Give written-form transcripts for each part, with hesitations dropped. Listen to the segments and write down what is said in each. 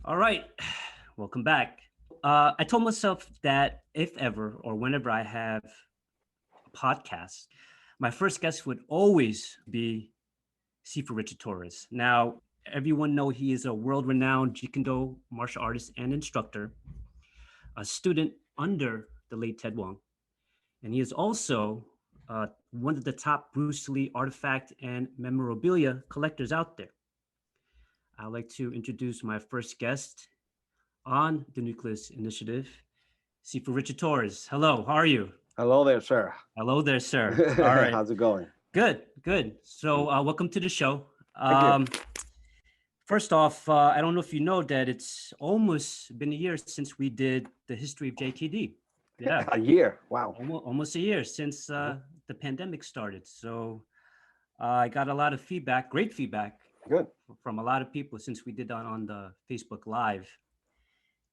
All right, welcome back. I told myself that if ever or whenever I have a podcast, my first guest would always be Sifu Richard Torres. Now, everyone know he is a world-renowned Jeet Kune Do martial artist and instructor, a student under the late Ted Wong, and he is also one of the top Bruce Lee artifact and memorabilia collectors out there. I'd like to introduce my first guest on the Nucleus initiative, Sifu Richard Torres. Hello, how are you? Hello there, sir. Hello there, sir. All right. How's it going? Good, good. So, welcome to the show. Thank you. First off, I don't know if you know that it's almost been a year since we did the history of JKD. Yeah, A year. Wow. almost a year since the pandemic started. So, I got a lot of feedback, great feedback Good. from a lot of people since we did that on the Facebook Live.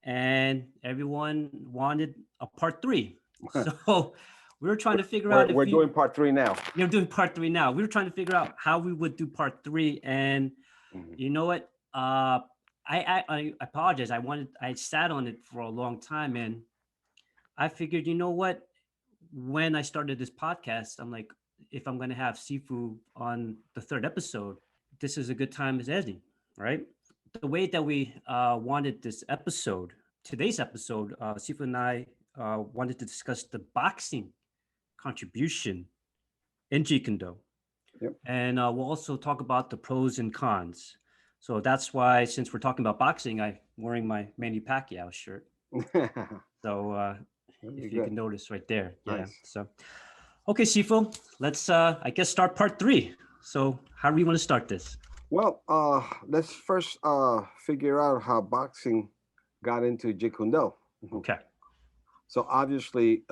And everyone wanted a part three. So we were trying to figure out if we're doing part 3 now. you're doing part three now. We were trying to figure out how we would do part three. And you know what? I apologize. I sat on it for a long time and I figured, you know what? When I started this podcast, I'm like, if I'm gonna have Sifu on the third episode, this is a good time as any, right? The way that we wanted this episode, today's episode, Sifu and I wanted to discuss the boxing contribution in Jeet Kune Do. Yep. And we'll also talk about the pros and cons. So that's why, since we're talking about boxing, I'm wearing my Manny Pacquiao shirt. So if you can notice right there. Yeah. Nice. So, okay, Sifu, let's, I guess, start part 3. So how do we want to start this? Well, let's first figure out how boxing got into Jeet Kune Do. Okay. So obviously,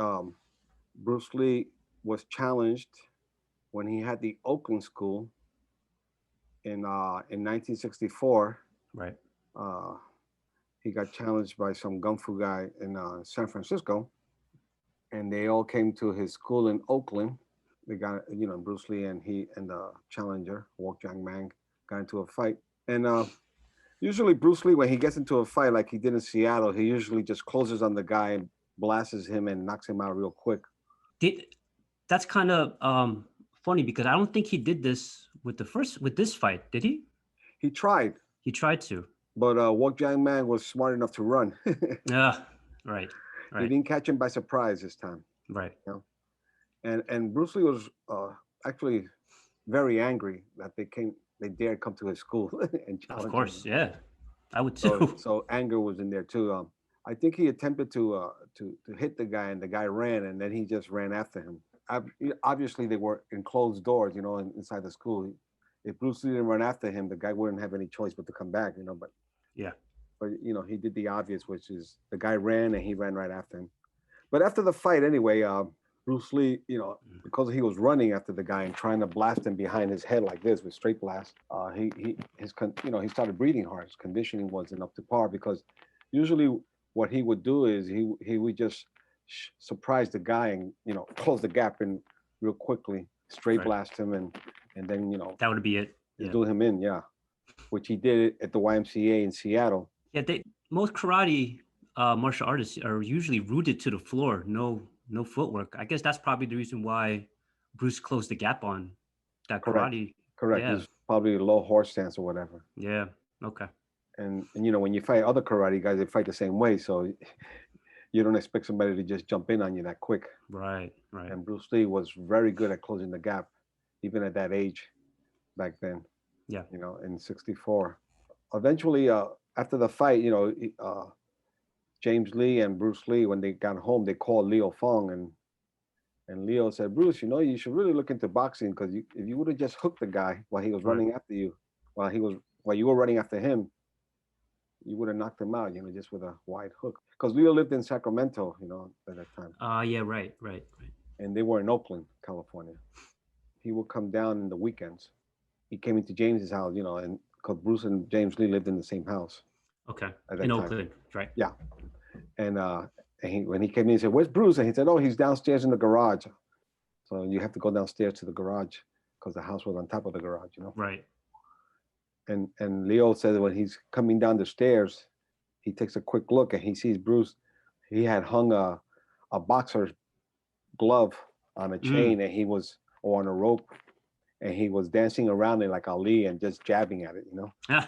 Bruce Lee was challenged when he had the Oakland School in 1964. Right. He got challenged by some gung fu guy in San Francisco, and they all came to his school in Oakland. They got, Bruce Lee and he and the challenger, Wok Jang Mang, got into a fight. And usually Bruce Lee, when he gets into a fight like he did in Seattle, he usually just closes on the guy and blasts him and knocks him out real quick. That's kind of funny because I don't think he did this with this fight, did he? He tried. He tried to. But Wok Jang Man was smart enough to run. Yeah, right. He didn't catch him by surprise this time. Right. And Bruce Lee was actually very angry that they dared come to his school and challenge him. Of course, yeah, I would too. So anger was in there too. I think he attempted to hit the guy, and the guy ran, and then he just ran after him. Obviously, they were in closed doors, inside the school. If Bruce Lee didn't run after him, the guy wouldn't have any choice but to come back, But yeah, but he did the obvious, which is the guy ran and he ran right after him. But after the fight, anyway, Bruce Lee, because he was running after the guy and trying to blast him behind his head like this with straight blast, he started breathing hard. His conditioning wasn't up to par because usually what he would do is he would just surprise the guy and close the gap in real quickly, straight blast him and then that would be it. Yeah. Do him in, which he did at the YMCA in Seattle. Yeah, most karate martial artists are usually rooted to the floor, no footwork. I guess that's probably the reason why Bruce closed the gap on that karate. Correct. Yeah. It's probably a low horse stance or whatever. Yeah. Okay. And when you fight other karate guys, they fight the same way, so you don't expect somebody to just jump in on you that quick. Right. And Bruce Lee was very good at closing the gap, even at that age back then. Yeah. In 64. Eventually, after the fight, James Lee and Bruce Lee, when they got home, they called Leo Fong, and Leo said, Bruce, you should really look into boxing, because if you would have just hooked the guy while he was running after you, while you were running after him, you would have knocked him out, just with a wide hook. Because Leo lived in Sacramento, at that time. Yeah, right. And they were in Oakland, California. He would come down in the weekends. He came into James's house, and because Bruce and James Lee lived in the same house. Okay. In Oakland, right? Yeah. And when he came in, he said, "Where's Bruce?" And he said, "Oh, he's downstairs in the garage." So you have to go downstairs to the garage because the house was on top of the garage, Right. And Leo said that when he's coming down the stairs, he takes a quick look and he sees Bruce. He had hung a boxer's glove on a chain, and he was or on a rope, and he was dancing around it like Ali and just jabbing at it, you know. Ah,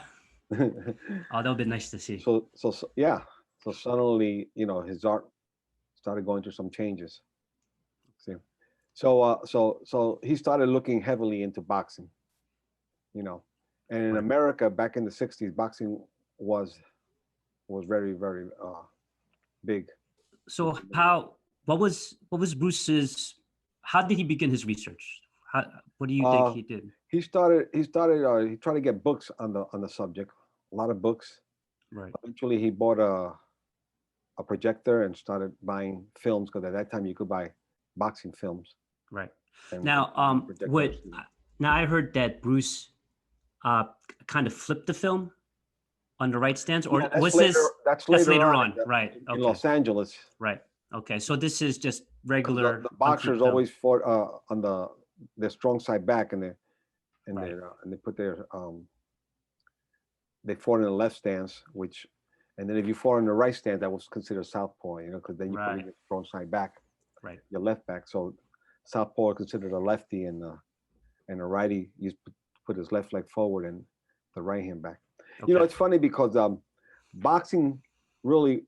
oh, that would be nice to see. So yeah. So suddenly, you know, his art started going through some changes. See, so he started looking heavily into boxing, you know, and in Right. America back in the '60s, boxing was very big. So what was Bruce's, how did he begin his research? What do you think Uh, he did? he tried to get books on the subject, a lot of books. Right. Eventually, he bought a projector and started buying films, because at that time you could buy boxing films. Right. And Now, projectors. now I heard that Bruce kind of flipped the film on the right stance, or Yeah, was this that's that's later later on on? Right. in Okay. Los Angeles. Right. Okay. So this is just 'Cause regular. the boxers unflipped film. always fought on their strong side back, and Right. they put their they fought in the left stance, which, and then if you fought in the right stance, that was considered southpaw, you know, because then you put Right. your strong side back, Right. your left back. So southpaw considered a lefty, and a righty used to put his left leg forward and the right hand back. Okay. You know, it's funny because boxing really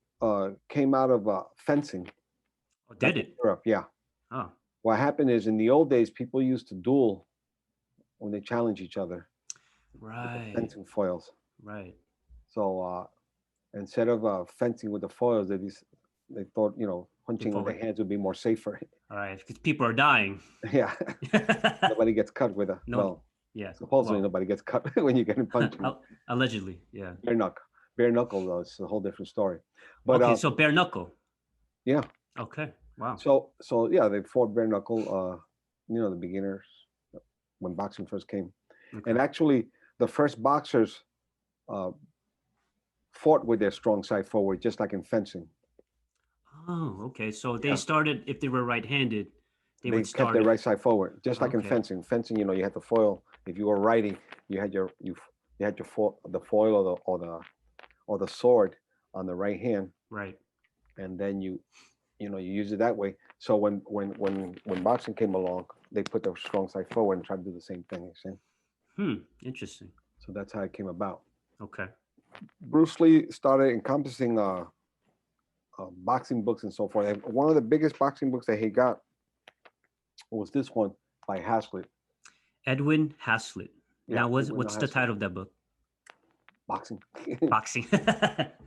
came out of fencing. Oh, did it? Europe, yeah. Oh. What happened is, in the old days, people used to duel when they challenge each other with Right. fencing foils. Right. So instead of fencing with the foils, they thought, you know, punching with the forward. hands would be more safer. All right. Because people are dying. Yeah, nobody gets cut with a No. well. Yeah. Supposedly Well, nobody gets cut when you get punched. allegedly. Yeah. Bare knuckle though, it's a whole different story. But Okay. So bare knuckle. yeah. Okay. Wow. So yeah, they fought bare knuckle. You know, the beginners when boxing first came, Okay. and actually the first boxers fought with their strong side forward, just like in fencing. Oh, okay. So they Yeah. started, if they were right-handed, they would Kept start their it. right side forward, just like in Okay. fencing. Fencing, you know, you had the foil. If you were righty, you had the foil or the sword on the right hand, Right. and then you use it that way. So when boxing came along, they put their strong side forward and tried to do the same thing. You see? Interesting. So that's how it came about. Okay. Bruce Lee started encompassing boxing books and so forth. And one of the biggest boxing books that he got was this one by Haslett. Edwin Haslett. Yeah, Now, Edwin what's L. the Haslett. title of that book? Boxing. Boxing.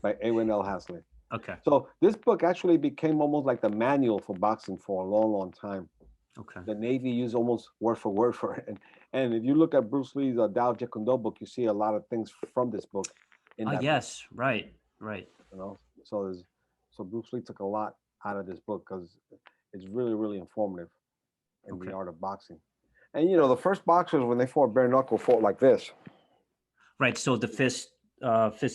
By Edwin L. Haslett. Okay. So this book actually became almost like the manual for boxing for a long time. Okay. The Navy used almost word for word for it. And if you look at Bruce Lee's Jeet Kune Do book, you see a lot of things from this book in that yes. Right. Right. book, you know. So Bruce Lee took a lot out of this book because it's really informative in Okay. the art of boxing. And you know, the first boxers, when they fought bare knuckle, fought like this. Right. So the fist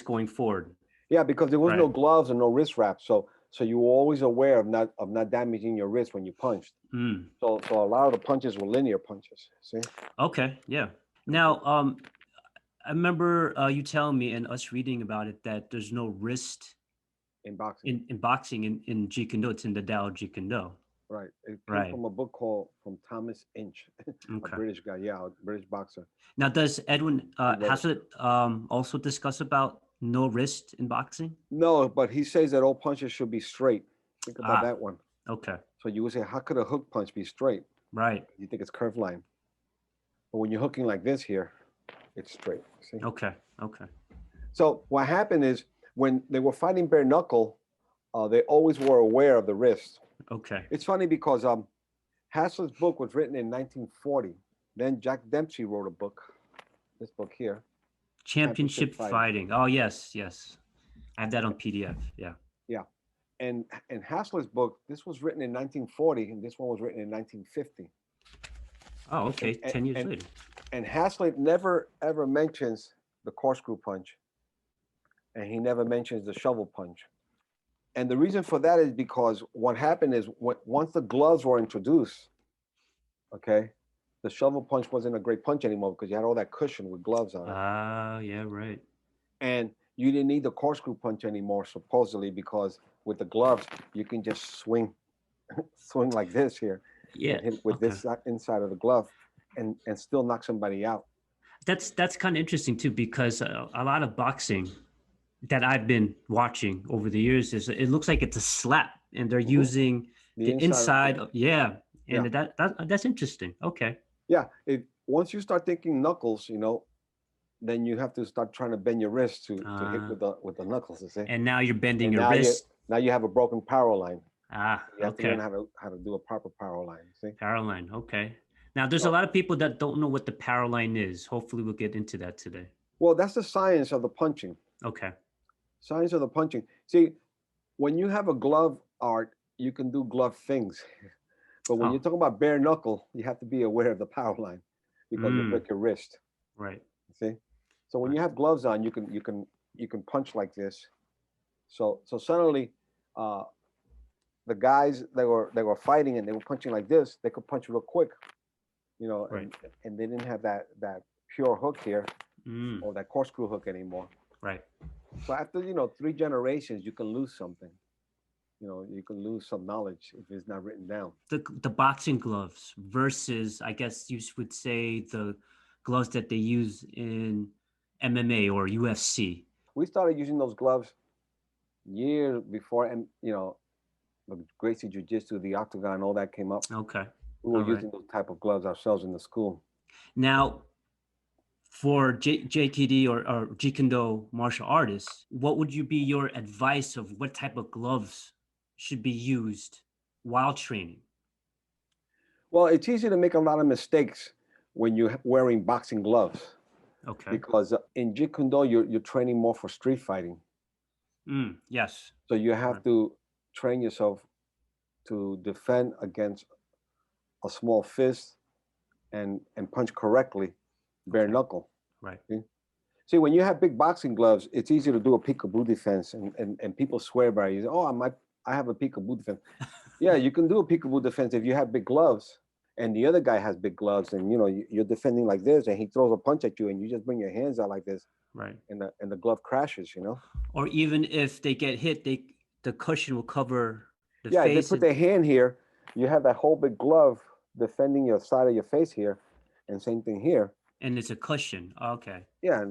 going forward. Yeah, because there was Right. no gloves and no wrist wraps, so you were always aware of not damaging your wrist when you punched. So a lot of the punches were linear punches. See? Okay. Yeah. Now, I remember you telling me and us reading about it that there's no wrist In boxing. in boxing in Jeet Kune Do. It's in the Tao Jeet Kune Do. Right. It came Right. from a book called from Thomas Inch, Okay. a British guy. Yeah, a British boxer. Now, does Edwin wrote it. Haslett also discuss about no wrist in boxing? No, but he says that all punches should be straight. Think about that one. Okay. So you would say, how could a hook punch be straight? Right. You think it's curved line. But when you're hooking like this here, it's straight. See? Okay. Okay. So what happened is when they were fighting bare knuckle, they always were aware of the wrist. Okay. It's funny because Haslett's book was written in 1940. Then Jack Dempsey wrote a book, this book here. Championship fighting. Oh, yes. Yes. I have that on PDF. Yeah. Yeah. And Haslett's book, this was written in 1940, and this one was written in 1950. Oh, okay. 10 years later. And Haslett never, ever mentions the corkscrew punch. And he never mentions the shovel punch. And the reason for that is because what happened is once the gloves were introduced, okay, the shovel punch wasn't a great punch anymore because you had all that cushion with gloves on it. Yeah, right. And you didn't need the corkscrew punch anymore, supposedly, because with the gloves you can just swing like this here, Yeah. and hit with Okay. this inside of the glove, and still knock somebody out. That's kind of interesting too, because a lot of boxing that I've been watching over the years is it looks like it's a slap, and they're using the inside. Yeah, and Yeah. that's interesting. Okay. Yeah. Once you start thinking knuckles, then you have to start trying to bend your wrist to hit with the knuckles. You see. And now you're bending And your wrist. now you have a broken power line. Ah, You have to learn okay. how to do a proper power line. See. Power line. Okay. Now there's a So, lot of people that don't know what the power line is. Hopefully we'll get into that today. well, that's the science of the punching. Okay. Science of the punching. See, when you have a glove art, you can do glove things. But when Oh, you're talking about bare knuckle, you have to be aware of the power line because you break your wrist. right. See? So when you have gloves on, you can punch like this. So suddenly, the guys that were fighting and they were punching like this, they could punch real quick, Right. and they didn't have that pure hook here or that corkscrew hook anymore. Right. So after 3 generations, you can lose something. You can lose some knowledge if it's not written down. The boxing gloves versus, I guess you would say, the gloves that they use in MMA or UFC. We started using those gloves years before, and the Gracie Jiu-Jitsu, the Octagon, all that came up. Okay. We were using those type of gloves ourselves in the school. Now, for JKD or Jeet Kune Do martial artists, what would be your advice of what type of gloves should be used while training? Well, it's easy to make a lot of mistakes when you're wearing boxing gloves. Okay. Because in Jeet Kune Do, you're training more for street fighting. Yes. So you have to train yourself to defend against a small fist and punch correctly, bare knuckle. Right. See, when you have big boxing gloves, it's easy to do a peekaboo defense, and people swear by you. Oh, I have a peekaboo defense. Yeah, you can do a peekaboo defense if you have big gloves, and the other guy has big gloves, and you're defending like this, and he throws a punch at you, and you just bring your hands out like this, right? And the glove crashes, Or even if they get hit, the cushion will cover the face. Yeah, they put their hand here. You have that whole big glove defending your side of your face here, and same thing here. And it's a cushion. Okay. Yeah,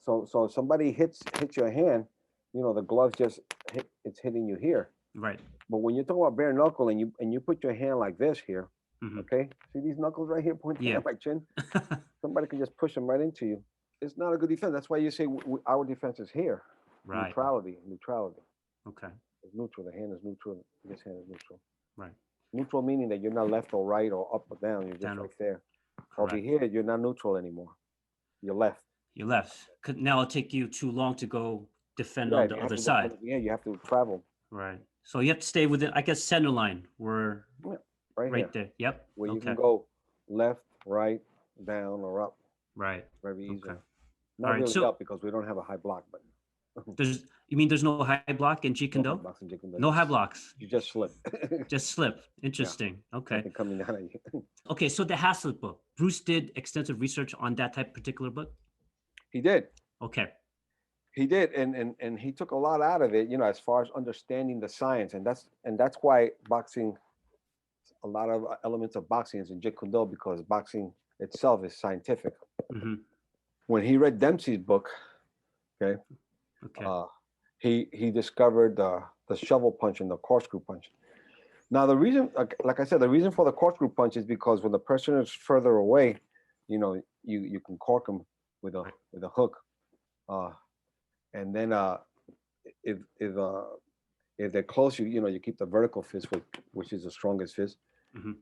so if somebody hits your hand, the glove it's hitting you here. Right. But when you're talking about bare knuckle and you put your hand like this here, okay, see these knuckles right here pointing at my chin. Somebody can just push them right into you. It's not a good defense. That's why you say our defense is here. Right. Neutrality. Okay. It's neutral. The hand is neutral. This hand is neutral. Right. Neutral meaning that you're not left or right or up or down. You're just right there. Correct. Over here, you're not neutral anymore. You're left. You're left. Now it'll take you too long to go defend on the other side. Yeah, you have to travel. Right. So you have to stay within, I guess, center line. We're right there. Yep. Where you can go left, right, down, or up. Right. Very easy. Okay. Not really up because we don't have a high block, but you mean there's no high block in Jeet Kune Do? No high blocks. You just slip. Just slip. Interesting. Yeah. Okay. Something coming down at you. Okay, so the Haslett book. Bruce did extensive research on that particular book? He did. Okay. He did, and he took a lot out of it, as far as understanding the science, and that's why boxing, a lot of elements of boxing is in Jeet Kune Do because boxing itself is scientific. When he read Dempsey's book, he discovered the shovel punch and the corkscrew punch. Now the reason, like I said, the reason for the corkscrew punch is because when the person is further away, you can cork them with a hook, and then if they're close, you keep the vertical fist, which is the strongest fist,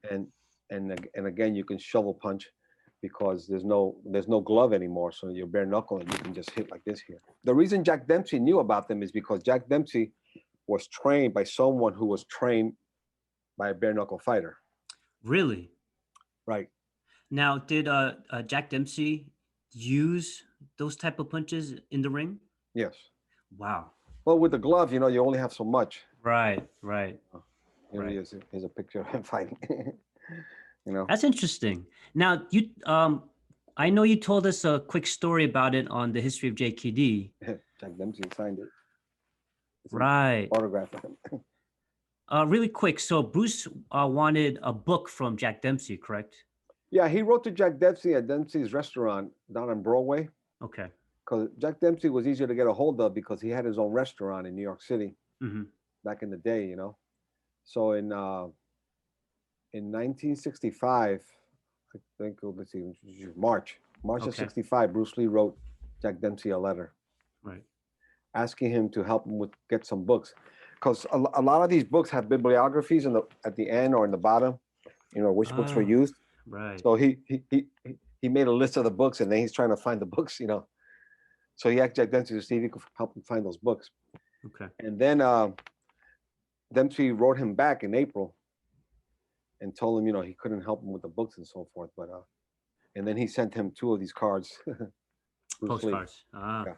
and again you can shovel punch because there's no glove anymore, so you're bare knuckle and you can just hit like this here. The reason Jack Dempsey knew about them is because Jack Dempsey was trained by someone who was trained by a bare knuckle fighter. Really? Right. Now, did Jack Dempsey use those type of punches in the ring? Yes. Wow. Well, with the glove, you only have so much. Right. Here's a picture of him fighting. That's interesting. Now, you I know you told us a quick story about it on the history of JKD. Jack Dempsey signed it. It's an Right. autograph of him. Really quick. So Bruce wanted a book from Jack Dempsey, correct? Yeah, he wrote to Jack Dempsey at Dempsey's restaurant down on Broadway. Okay. Because Jack Dempsey was easier to get a hold of because he had his own restaurant in New York City Mm-hmm. back in the day, you know. So in 1965, I think let's see, March of Okay. '65, Bruce Lee wrote Jack Dempsey a letter Right. asking him to help him with get some books, because a lot of these books have bibliographies in the at the end or in the bottom, you know, which books were Oh, used. right. So he made a list of the books, and then he's trying to find the books, you know. So he asked Jack Dempsey to see if he could help him find those books. Okay. And then Dempsey wrote him back in April and told him, you know, he couldn't help him with the books and so forth. But and then he sent him two of these cards, Bruce Lee, Postcards. Ah, yeah,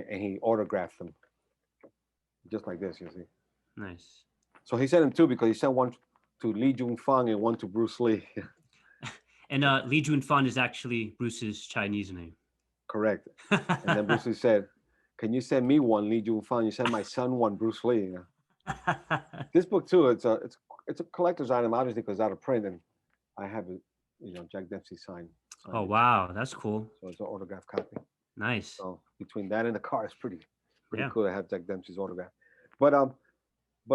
and he autographed them just like this, you see. nice. So he sent him two because he sent one to Li Junfang and one to Bruce Lee. And Li Junfan is actually Bruce's Chinese name. Correct. And then Bruce Lee said, "Can you send me one, Li Junfang? You send my son one, Bruce Lee." You know? This book too, it's a collector's item, obviously, because it's out of print, and I have it, you know, Jack Dempsey signed Oh, it. wow. That's cool. So it's an autographed copy. Nice. So between that and the car, it's pretty Yeah. cool to have Jack Dempsey's autograph. But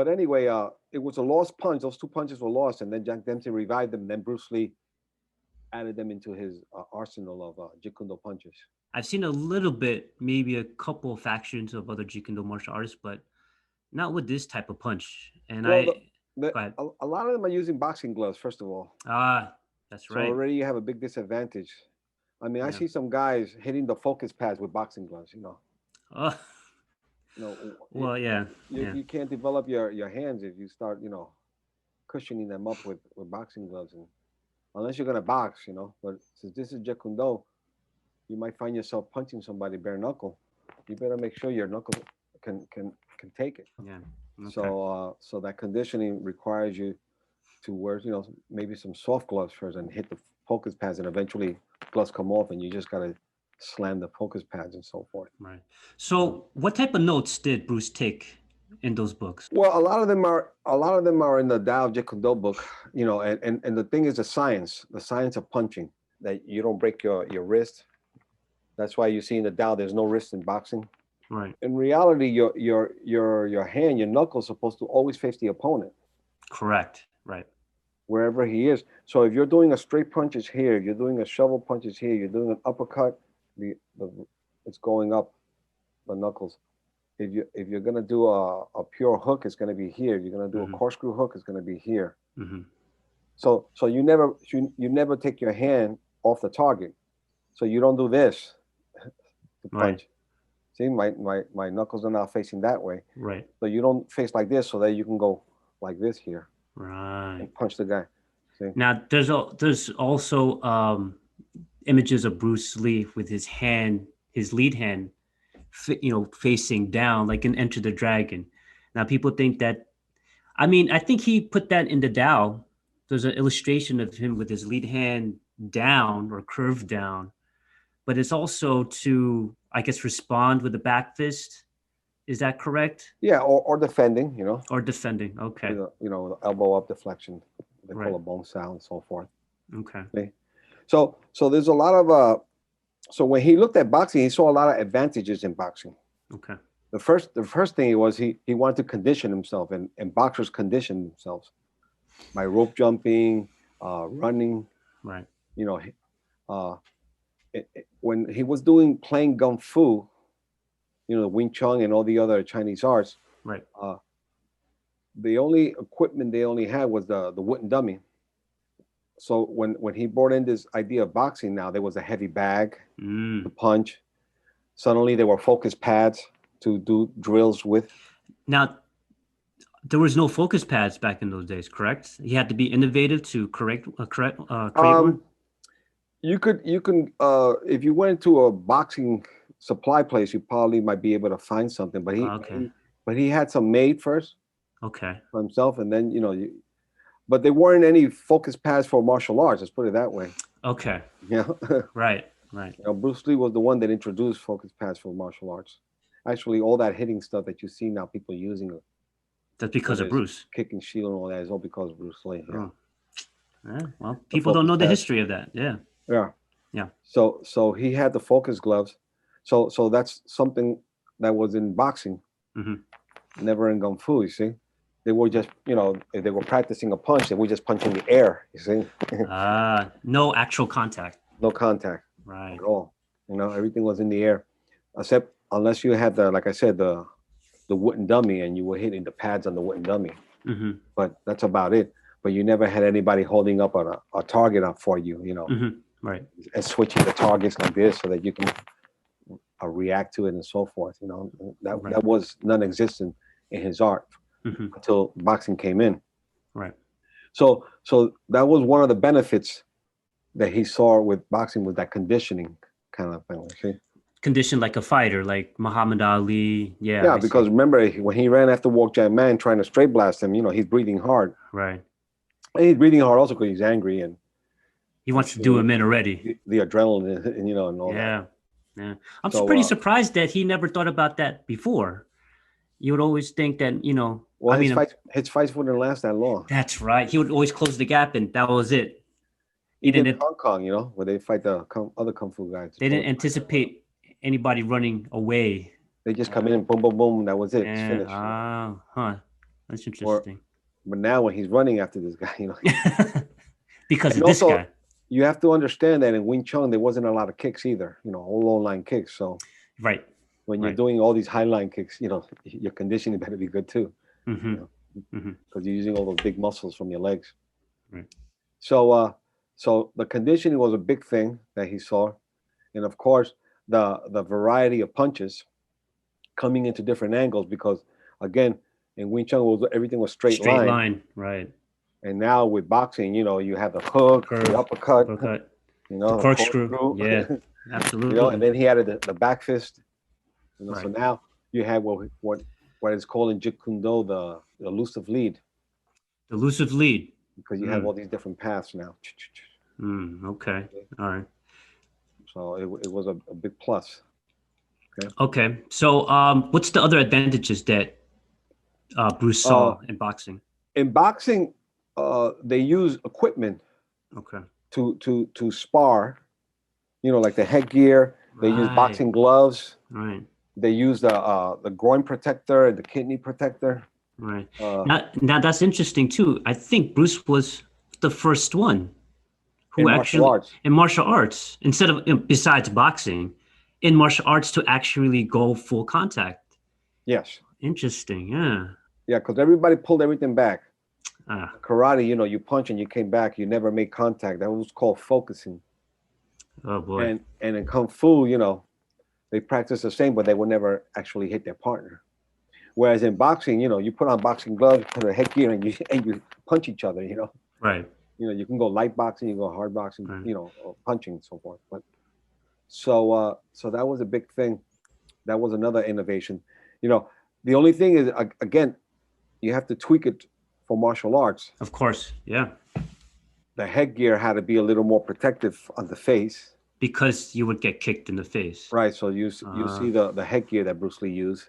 anyway, it was a lost punch. Those two punches were lost, and then Jack Dempsey revived them. And then Bruce Lee added them into his arsenal of Jeet Kune Do punches. I've seen a little bit, maybe a couple of factions of other Jeet Kune Do martial artists, but not with this type of punch. And Well, go ahead. a lot of them are using boxing gloves, first of all. Ah, that's So right. already you have a big disadvantage. I mean, I Yeah. see some guys hitting the focus pads with boxing gloves, you know. Oh, No, well, yeah. you can't develop your hands if you start, you know, cushioning them up with boxing gloves, and unless you're gonna box, you know. But since this is Jeet Kune Do, you might find yourself punching somebody bare knuckle. You better make sure your knuckle can take it. Yeah. Okay. So that conditioning requires you to wear, you know, maybe some soft gloves first and hit the focus pads, and eventually gloves come off, and you just gotta slam the focus pads and so forth. Right. So, what type of notes did Bruce take in those books? Well, a lot of them are in the Tao of Jeet Kune Do book, you know, and the thing is the science of punching, that you don't break your wrist. That's why you see in the Tao there's no wrist in boxing. Right. In reality, your hand, your knuckle is supposed to always face the opponent. Correct. Right. Wherever he is. So if you're doing a straight punches here, if you're doing a shovel punches here, you're doing an uppercut, it's going up the knuckles. If you're gonna do a pure hook, it's gonna be here. If you're gonna do a corkscrew hook, it's gonna be here. Mm-hmm. So you never take your hand off the target. So you don't do this to punch. Right. See, my knuckles are now facing that way. Right. So you don't face like this, so that you can go like this here. Right. And punch the guy. See? Now, there's also images of Bruce Lee with his lead hand, facing down, like in Enter the Dragon. Now, people think that, I mean, I think he put that in the Tao. There's an illustration of him with his lead hand down or curved down, but it's also to, I guess, respond with the back fist. Is that correct? Yeah, or defending, you know. Or defending. Okay. You know, elbow up deflection, they Right. call it bone sound and so forth. Okay. Okay. So there's a lot of so when he looked at boxing, he saw a lot of advantages in boxing. Okay. The first thing was he wanted to condition himself, and boxers condition themselves by rope jumping, running. Right. You know, when he was playing Kung Fu, you know, Wing Chun and all the other Chinese arts. Right. The only equipment they only had was the wooden dummy. So when he brought in this idea of boxing, now there was a heavy bag to punch. Suddenly there were focus pads to do drills with. Now, there was no focus pads back in those days, correct? You had to be innovative to create one. You can if you went into a boxing supply place, you probably might be able to find something. But he had some made first. Okay. For himself, and then but there weren't any focus pads for martial arts. Let's put it that way. Okay. Yeah. Right. Right. You know, Bruce Lee was the one that introduced focus pads for martial arts. Actually, all that hitting stuff that you see now, people using it, That's because whether of it's Bruce. kick and shield and all that, is all because of Bruce Lee. Yeah, Oh, yeah. Well, the people don't focus know the pads. history of that. Yeah. Yeah. Yeah. So he had the focus gloves. So that's something that was in boxing, Hmm. never in kung fu. You see, they were just, you know, if they were practicing a punch, they were just punching the air. You see, No actual contact. no contact Right. at all. You know, everything was in the air, except unless you had the, like I said, the wooden dummy, and you were hitting the pads on the wooden dummy. Hmm. But that's about it. But you never had anybody holding up a target up for you, you know, Hmm. Right. and switching the targets like this so that you can react to it and so forth. You know, Right. that was non-existent in his art Hmm. until boxing came in. Right. So that was one of the benefits that he saw with boxing, was that conditioning kind of thing. See? Conditioned like a fighter, like Muhammad Ali. Yeah, Yeah, I because see. remember when he ran after Walk Jack Man trying to straight blast him, you know, he's breathing hard. Right. And he's breathing hard also because he's angry He and wants to do feeling him in already. the adrenaline, and you know, and all that. Yeah. Yeah. I'm So, pretty surprised that he never thought about that before. You would always think that, well, I mean, his fights wouldn't last that long. that's right. He would always close the gap and that was it. He Even in didn't Hong Kong, you know, where they fight the other kung fu guys, they didn't anticipate anybody running away. they just come Uh, in, boom, boom, boom, that was it. It's yeah. finished. You know? Huh. That's Or, interesting. but now when he's running after this guy, you know, Because and of this also guy. you have to understand that in Wing Chun there wasn't a lot of kicks either. You know, all low line kicks. So Right. when you're Right. doing all these high line kicks, you know, your conditioning better be good too. Mm-hmm. You know, Mm-hmm. because you're using all those big muscles from your legs. Right. So, so the conditioning was a big thing that he saw, and of course the variety of punches coming into different angles, because again in Wing Chun everything was straight Straight line, line. Right. and now with boxing, you know, you have the hook, the Curve. uppercut, Uppercut. you The know, the corkscrew. corkscrew, Yeah. you know, and Absolutely. then he added the back fist, you know. So Right. now you have what is called in Jeet Kune Do the elusive lead, Elusive lead. because you have all Mm. these different paths now. Okay. All right. So it was a big plus. Okay. Okay. So, what's the other advantages that Bruce Uh, saw in boxing? in boxing, they use equipment Okay. to spar. You know, like the headgear. They use Right. boxing gloves. Right. They use the groin protector and the kidney protector. Right. Uh, Now that's interesting too. I think Bruce was the first one who in martial actually arts. in martial arts, instead of besides boxing, in martial arts to actually go full contact. Yes. Interesting. Yeah. Yeah, because everybody pulled everything back. Ah. Karate, you know, you punch and you came back. You never made contact. That was called focusing. Oh boy. And in kung fu, you know, they practice the same, but they would never actually hit their partner. Whereas in boxing, you know, you put on boxing gloves, put a headgear, and you punch each other. You know. Right. You know, you can go light boxing, you can go hard boxing, Right. you know, or punching and so forth. But so that was a big thing. That was another innovation. You know, the only thing is, again, you have to tweak it for martial arts. Of course. Yeah. The headgear had to be a little more protective on the face, Because you would get kicked in the face. right? So you Uh, see the headgear that Bruce Lee used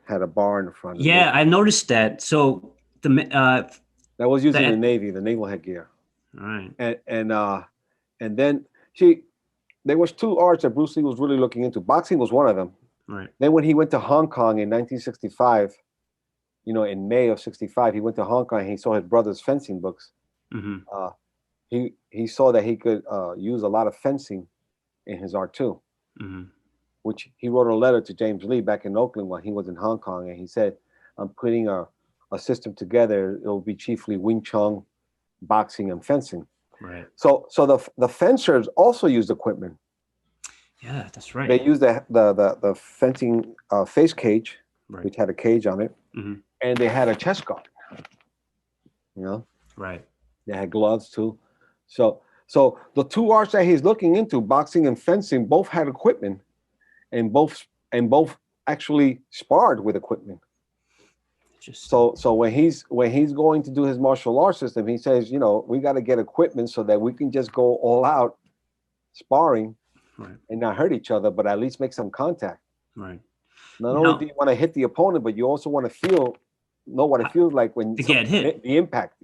had a bar in the front. yeah, I noticed that. So That was used in the the Navy, the naval headgear, all right. and then see, there was two arts that Bruce Lee was really looking into. Boxing was one of them. Right. Then when he went to Hong Kong in 1965, you know, in May of '65, he went to Hong Kong and he saw his brother's fencing books. Mm-hmm. He saw that he could use a lot of fencing in his art too, Mm-hmm. which he wrote a letter to James Lee back in Oakland while he was in Hong Kong, and he said, "I'm putting a system together. It will be chiefly Wing Chun, boxing, and fencing." Right. So the fencers also used equipment. Yeah, that's right. They used the fencing face cage, Right. which had a cage on it, Mm-hmm. and they had a chest guard. You know, Right. they had gloves too. So the two arts that he's looking into, boxing and fencing, both had equipment, and both actually sparred with equipment. Just So when he's going to do his martial arts system, he says, you know, we got to get equipment so that we can just go all out sparring Right. and not hurt each other, but at least make some contact. Right. Not only do you want to hit the opponent, but you also want to know what it feels like when to get hit. The impact.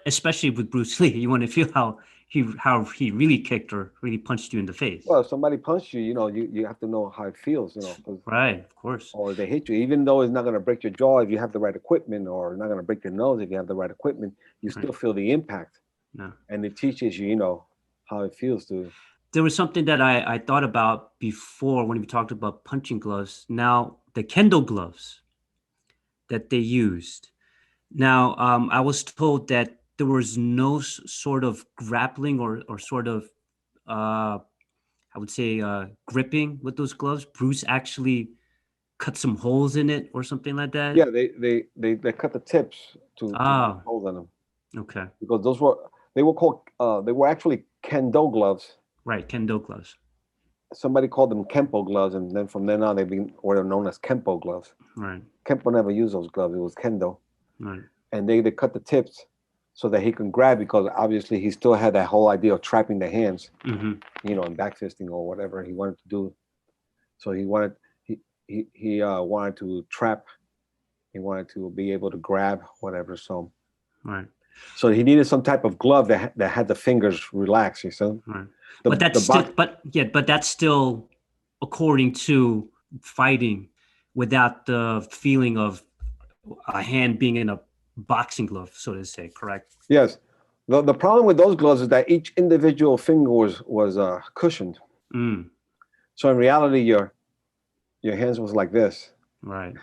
Especially with Bruce Lee, you want to feel how he really kicked or really punched you in the face. Well, if somebody punched you, you have to know how it feels, Right, of course. Or they hit you, even though it's not going to break your jaw if you have the right equipment, or not going to break your nose if you have the right equipment, you still feel the impact. No. And it teaches you, how it feels to. There was something that I thought about before when we talked about punching gloves. Now, the kendo gloves that they used. Now, I was told that there was no sort of grappling or sort of, I would say, gripping with those gloves. Bruce actually cut some holes in it or something like that. Yeah, they cut the tips to make holes in them. Okay. Because they were actually kendo gloves. Right, kendo gloves. Somebody called them Kempo gloves, and then from then on were known as Kempo gloves. Right. Kempo never used those gloves; it was kendo. Right. And they cut the tips so that he can grab, because obviously he still had that whole idea of trapping the hands, and backfisting or whatever he wanted to do. So he wanted to trap. He wanted to be able to grab whatever. So. Right. So he needed some type of glove that had the fingers relaxed. You see. Right. But that's still according to fighting, without the feeling of a hand being in a boxing glove, so to say. Correct? Yes. The problem with those gloves is that each individual finger was cushioned. So in reality, your hands was like this. Right.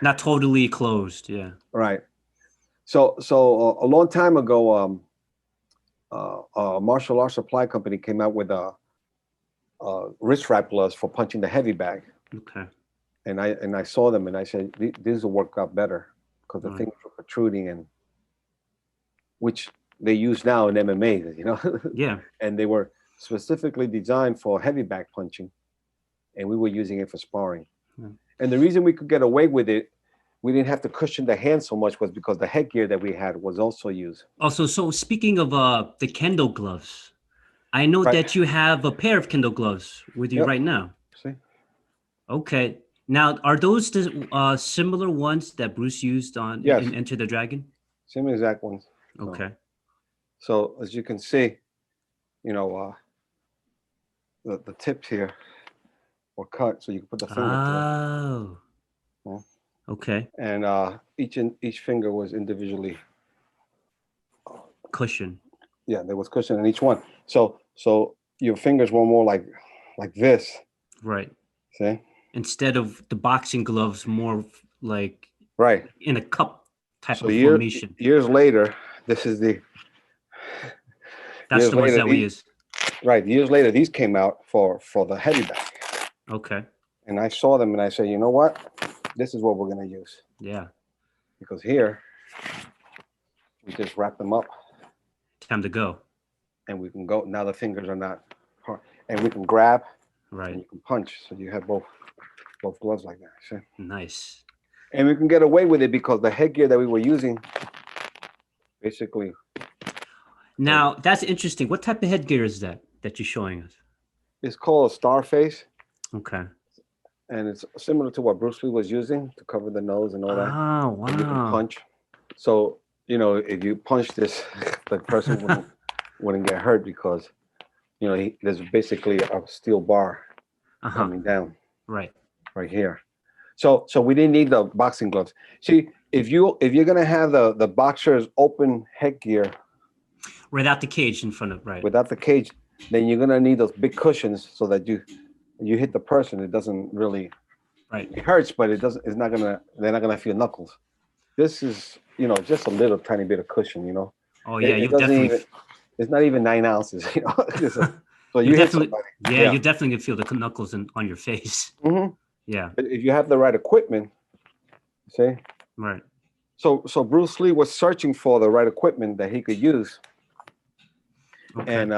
Not totally closed. Yeah. Right. So a long time ago, a martial arts supply company came out with a wrist wrap gloves for punching the heavy bag. Okay. And I saw them and I said, these will work out better, because the fingers were protruding, and which they use now in MMA, Yeah. And they were specifically designed for heavy bag punching, and we were using it for sparring. Yeah. And the reason we could get away with it, we didn't have to cushion the hand so much, was because the headgear that we had was also used. Also, so speaking of the kendo gloves, I know that you have a pair of kendo gloves with you right now. See? Okay. Now, are those the similar ones that Bruce used in Enter the Dragon? Same exact ones. Okay. So as you can see, the tips here were cut, so you can put the finger through. Oh. Okay. And each finger was individually cushion. Yeah, there was cushion in each one. So your fingers were more like this. Right. See? Instead of the boxing gloves, more like in a cup type of formation. Years later, this is the. That's the ones that we use. Right. Years later, these came out for the heavy bag. Okay. And I saw them and I said, you know what? This is what we're going to use. Yeah. Because here, we just wrap them up. Time to go. And we can go. Now the fingers are not hard. And we can grab. Right. And you can punch. So you have both gloves like that. See? Nice. And we can get away with it because the headgear that we were using, basically. Now, that's interesting. What type of headgear is that you're showing us? It's called a star face. Okay. And it's similar to what Bruce Lee was using to cover the nose and all that. Oh, wow. And you can punch. So, if you punch this, the person wouldn't get hurt because, there's basically a steel bar coming down. Right. Right here. So we didn't need the boxing gloves. See, if you're gonna have the boxer's open headgear without the cage in front of without the cage, then you're gonna need those big cushions so that you hit the person. It doesn't really it hurts, but it doesn't. They're not gonna feel knuckles. This is just a little tiny bit of cushion. Oh yeah, you definitely. It's not even 9 ounces. So you definitely. Yeah, you definitely can feel the knuckles on your face. Mm-hmm. Yeah. But if you have the right equipment, see. Right. So Bruce Lee was searching for the right equipment that he could use. Okay. And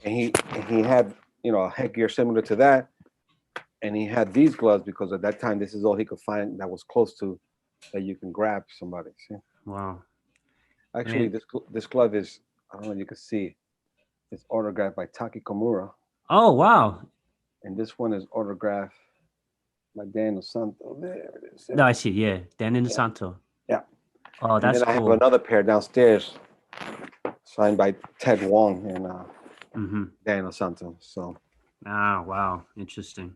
he had a headgear similar to that, and he had these gloves because at that time this is all he could find that was close to that you can grab somebody. See? Wow. Actually, this glove is, I don't know if you can see, It's autographed by Taki Komura, Oh, wow. and this one is autographed by Daniel Santo. There it is. No, I see. Yeah. Danny Yeah, Santo. yeah. Oh, And that's then I have cool. another pair downstairs, signed by Ted Wong and Mm-hmm. Daniel Santo. So, Ah, wow. Interesting.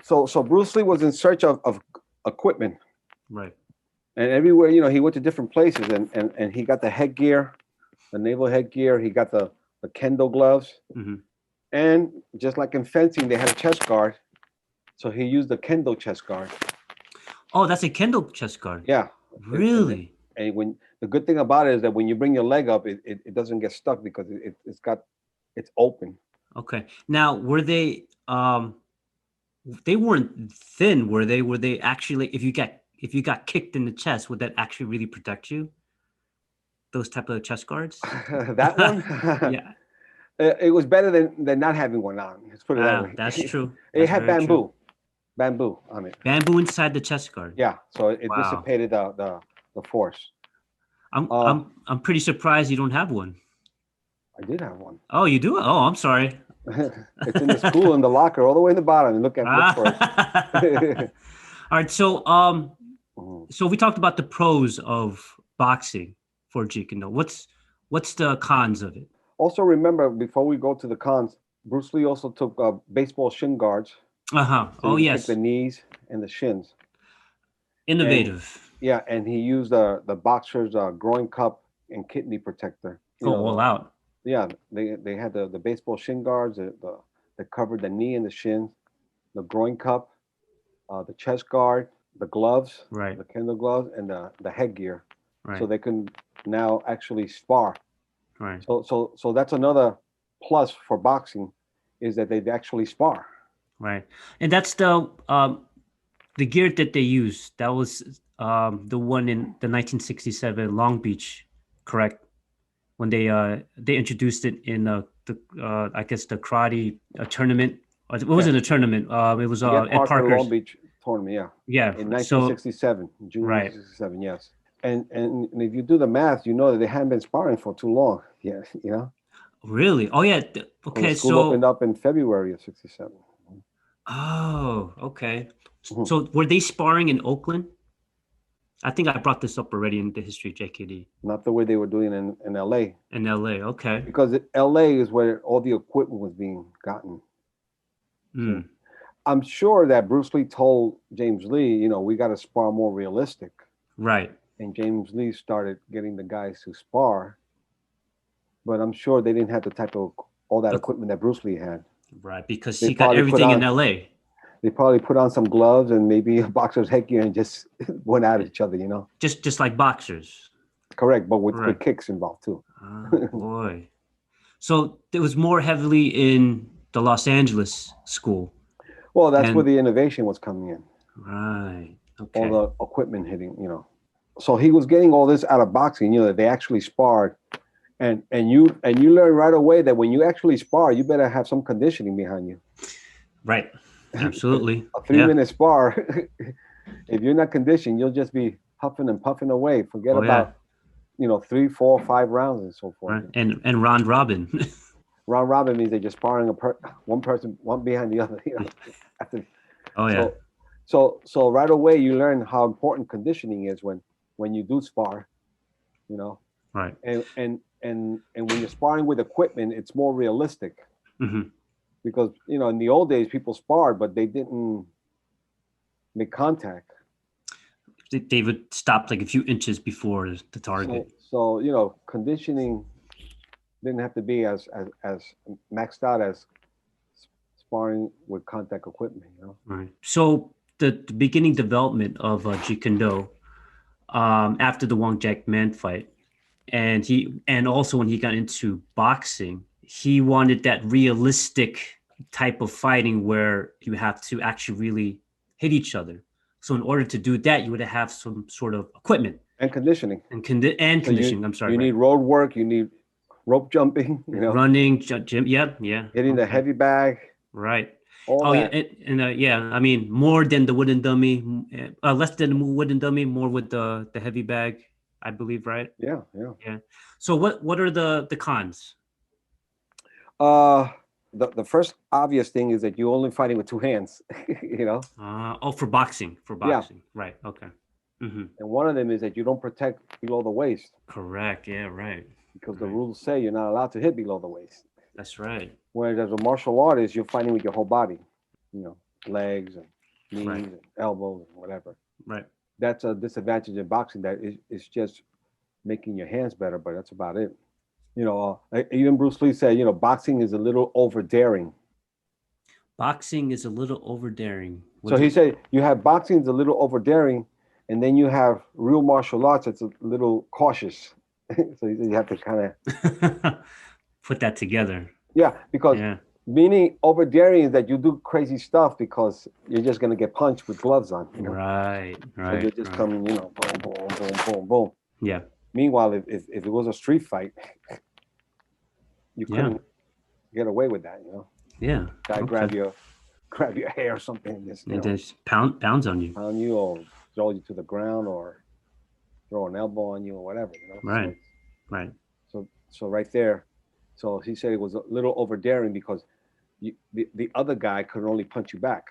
so Bruce Lee was in search of equipment, Right. and everywhere, he went to different places, and he got the headgear, the naval headgear. He got the kendo gloves, Mm-hmm. and just like in fencing, they had a chest guard. So he used the kendo chest guard. Oh, that's a Kendall chest guard. Yeah. Really? And when the good thing about it is that when you bring your leg up, it doesn't get stuck because it's open. Okay. Now, were they weren't thin, were they? Were they actually, if you got kicked in the chest, would that actually really protect you? Those type of chest guards? That one, Yeah. it was better than not having one on. Let's put it that Ah, way. that's true. It That's had very true. bamboo on it. Bamboo inside the chest guard. Yeah, so it Wow. dissipated the force. I'm Uh, I'm I'm pretty surprised you don't have one. I did have one. Oh, you do? Oh, I'm sorry. It's in the school in the locker, all the way in the bottom. Look for Ah. it. All right. So Mhm. so we talked about the pros of boxing for Jeet Kune Do. What's the cons of it? Also, remember before we go to the cons, Bruce Lee also took baseball shin guards, Uh-huh. so Oh, you could kick the yes. knees and the shins. And Innovative. yeah, and he used the boxer's groin cup and kidney protector. Go all out. Yeah, they had the baseball shin guards that covered the knee and the shins, the groin cup, the chest guard, the gloves, Right. the kendo gloves, and the headgear, so Right. they can now actually spar. Right. So that's another plus for boxing, is that they actually spar. Right. And that's the gear that they used. That was the one in the 1967 Long Beach, correct? When they introduced it in the I guess the karate tournament. It Yeah, wasn't a tournament. It was the Ed Ed Parker Long Parker's. Beach tournament. Yeah, Yeah. in So 1967, June right. 1967. Yes, and if you do the math, you know that they hadn't been sparring for too long. Yeah, Really? Oh yeah. because the Okay. school opened So up in February of '67. oh, okay. Mhm. So were they sparring in Oakland? I think I brought this up already in the history of JKD Not the way they were doing in LA, in LA. Okay. because LA is where all the equipment was being gotten. Hmm. So I'm sure that Bruce Lee told James Lee, we got to spar more realistic. Right. And James Lee started getting the guys to spar, but I'm sure they didn't have the type of all that Equ- equipment that Bruce Lee had. Right. Because They he got probably put everything in on LA. they probably put on some gloves and maybe a boxer's headgear and just went at each other. Just like boxers. Correct, but with Right. kicks involved too. Oh boy. So it was more heavily in the Los Angeles school. Well, that's where And the innovation was coming in. right. All Okay. the equipment hitting. So he was getting all this out of boxing, that they actually sparred. And you learn right away that when you actually spar, you better have some conditioning behind you. Right. Because Absolutely. a Yeah. 3-minute spar, if you're not conditioned, you'll just be huffing and puffing away. Forget Oh yeah. about 3, 4, 5 rounds and so forth. Right. And round robin. Round robin means they're just sparring one person, one behind the other. After, Oh yeah. so right away you learn how important conditioning is when you do spar. Right. And when you're sparring with equipment, it's more realistic. Hmm. Because in the old days people sparred, but they didn't make contact. They would stop like a few inches before the target. So conditioning didn't have to be as maxed out as sparring with contact equipment. Right. So the beginning development of Jeet Kune Do, after the Wong Jack Man fight, and also when he got into boxing, he wanted that realistic type of fighting where you have to actually really hit each other. So in order to do that, you would have some sort of equipment And conditioning. and So conditioning. I'm sorry, you right? need road work, you need rope jumping, Running, gym. Yep, yeah. hitting the Okay. heavy bag, Right. all Oh yeah, that. and yeah. I mean, more than the wooden dummy, less than the wooden dummy, more with the heavy bag, I believe, right? Yeah, yeah. Yeah. So what are the cons? The first obvious thing is that you're only fighting with two hands, you know? For boxing. Yeah. Right. Okay. Mm-hmm. And one of them is that you don't protect below the waist. Correct. Yeah, right. Because the rules say you're not allowed to hit below the waist. That's right. Whereas as a martial artist, you're fighting with your whole body, you know, legs and knees Right. and elbows and whatever. Right. That's a disadvantage in boxing, that it's just making your hands better, but that's about it. You know, even Bruce Lee said, you know, boxing is a little over daring. Boxing is a little over daring. So he said you have boxing is a little over daring, and then you have real martial arts that's a little cautious. So he said you have to kind of put that together. Yeah, because meaning over daring is that you do crazy stuff because you're just gonna get punched with gloves on. You know? Right. So you're just coming, you know, boom, boom, boom, boom, boom. Yeah. Meanwhile, if it was a street fight, you couldn't get away with that, you know. Yeah. Guy grab your hair or something, and just pounds on you. Pound you, or throw you to the ground, or throw an elbow on you, or whatever, you know. Right. Right. So right there. So he said it was a little over daring because the other guy could only punch you back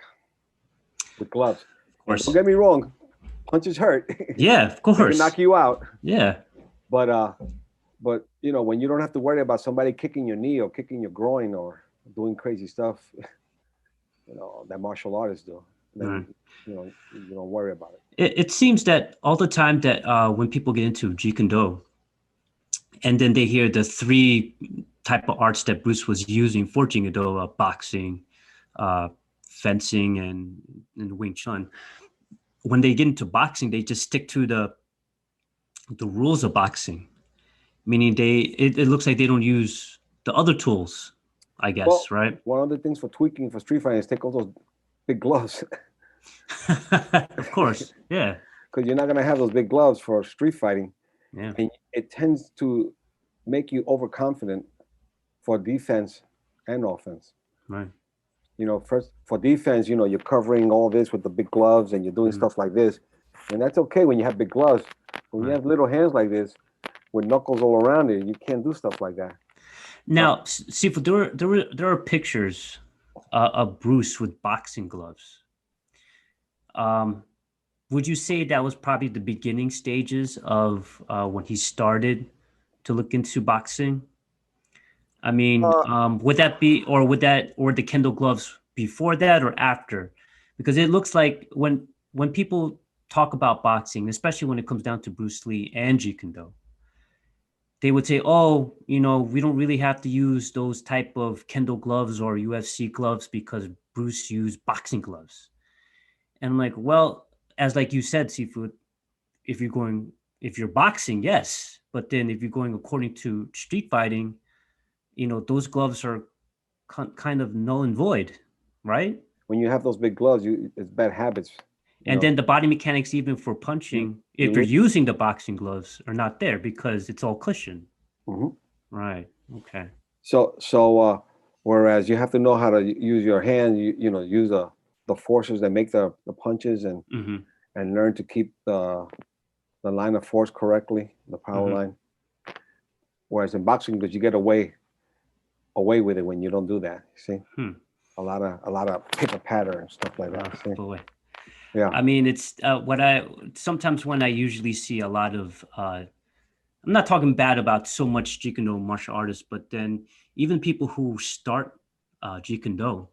with gloves. Of course. Don't get me wrong, punches hurt. Yeah, of course. They can knock you out. Yeah. But you know, when you don't have to worry about somebody kicking your knee or kicking your groin or doing crazy stuff, you know, that martial artists do, then you know, you don't worry about it. It seems that all the time that when people get into Jeet Kune Do, and then they hear the three type of arts that Bruce was using for Jeet Kune Do, boxing, fencing, and Wing Chun. When they get into boxing, they just stick to the rules of boxing, meaning it looks like they don't use the other tools, I guess, well, right? One of the things for tweaking for street fighting is take all those big gloves. Of course, yeah. Because you're not gonna have those big gloves for street fighting. Yeah. And it tends to make you overconfident for defense and offense. Right. You know, first for defense, you know, you're covering all this with the big gloves and you're doing stuff like this. And that's okay when you have big gloves. When you have little hands like this with knuckles all around it, you can't do stuff like that. Now, Sifu, there are pictures of Bruce with boxing gloves. Would you say that was probably the beginning stages of when he started to look into boxing? I mean, would that be, or the Kendo gloves before that or after? Because it looks like when people talk about boxing, especially when it comes down to Bruce Lee and Jeet Kune Do, they would say, oh, you know, we don't really have to use those type of Kendo gloves or UFC gloves because Bruce used boxing gloves. And I'm like, well, as like you said, Sifu, if you're boxing, yes. But then if you're going according to street fighting, you know, those gloves are kind of null and void, right? When you have those big gloves, it's bad habits. And then the body mechanics, even for punching, if you're using the boxing gloves, are not there because it's all cushion. Mm-hmm. Right. Okay. So whereas you have to know how to use your hand, you know, use the forces that make the punches and learn to keep the line of force correctly, the power line. Whereas in boxing, because you get away with it when you don't do that. You see, a lot of paper patter and stuff like that. See? Boy. Yeah. I mean, it's sometimes when I usually see a lot of, I'm not talking bad about so much Jeet Kune Do martial artists, but then even people who start Jeet Kune Do,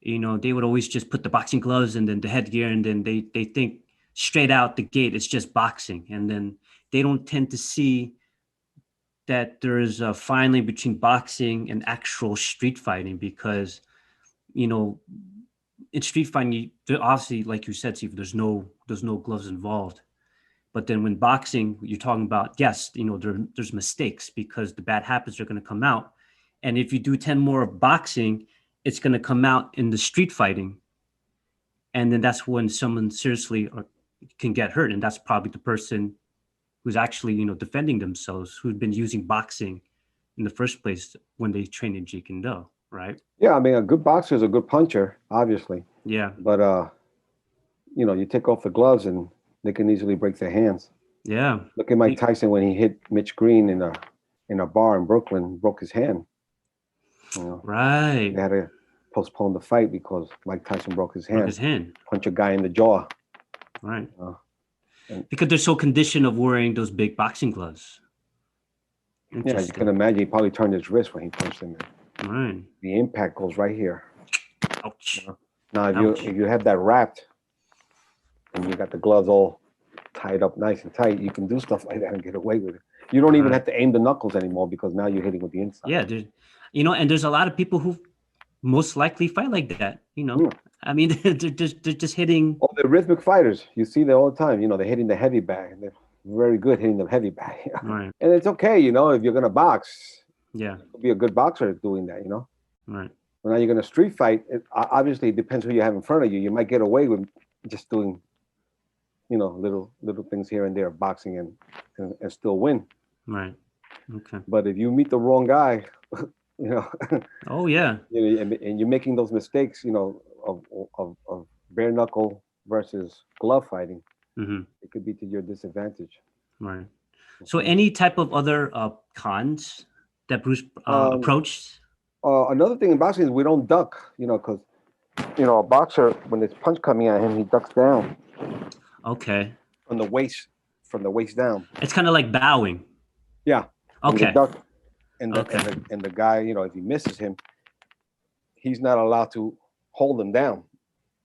you know, they would always just put the boxing gloves and then the headgear, and then they think straight out the gate it's just boxing, and then they don't tend to see that there is a fine line between boxing and actual street fighting, because, you know, in street fighting, obviously, like you said, Steve, there's no gloves involved. But then when boxing, you're talking about, yes, you know, there's mistakes because the bad habits are going to come out. And if you do 10 more of boxing, it's going to come out in the street fighting. And then that's when someone seriously can get hurt. And that's probably the person who's actually, you know, defending themselves, who've been using boxing in the first place when they train in Jeet Kune Do, right? Yeah, I mean, a good boxer is a good puncher, obviously. Yeah. But you know, you take off the gloves and they can easily break their hands. Yeah. Look at Mike Tyson when he hit Mitch Green in a bar in Brooklyn, broke his hand. You know, Right. they had to postpone the fight because Mike Tyson broke his hand. Broke his hand. Punch a guy in the jaw. Right. And Because they're so conditioned of wearing those big boxing gloves. yeah, you can imagine he probably turned his wrist when he punched him. Right. The impact goes right here. Ouch. You know? Now, Ouch. if you have that wrapped and you got the gloves all tied up nice and tight, you can do stuff like that and get away with it. You don't even have to aim the knuckles anymore because now you're hitting with the inside. Yeah, and there's a lot of people who most likely fight like that. I mean, they're just hitting. Oh, they're rhythmic fighters. You see that all the time. They're hitting the heavy bag. They're very good hitting the heavy bag. Right. And it's okay, if you're gonna box. Yeah. You'll be a good boxer doing that. Right. But now you're gonna street fight. Obviously, it depends who you have in front of you. You might get away with just doing, little things here and there, boxing and still win. Right. Okay. But if you meet the wrong guy, Oh yeah. And you're making those mistakes, of bare knuckle versus glove fighting, it could be to your disadvantage. Right. So any type of other cons that Bruce approached? Another thing in boxing is we don't duck, because a boxer, when there's punch coming at him, he ducks down. Okay. From the waist down. It's kind of like bowing. Yeah. Okay. And the guy, if he misses him, he's not allowed to hold him down.